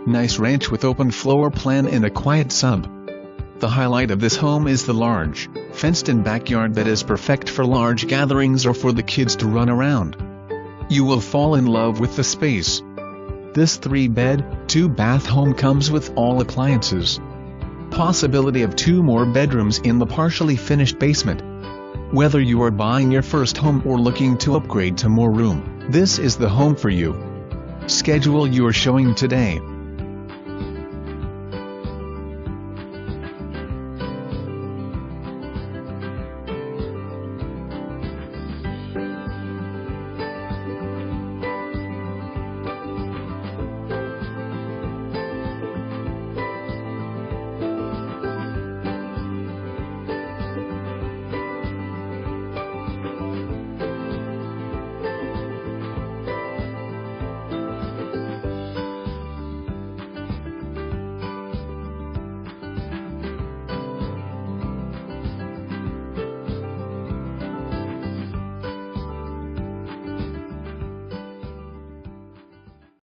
Nice ranch with open floor plan and a quiet sub. The highlight of this home is the large, fenced-in backyard that is perfect for large gatherings or for the kids to run around. You will fall in love with the space. This 3-bed, 2-bath home comes with all appliances. Possibility of 2 more bedrooms in the partially finished basement. Whether you are buying your first home or looking to upgrade to more room, this is the home for you. Schedule your showing today.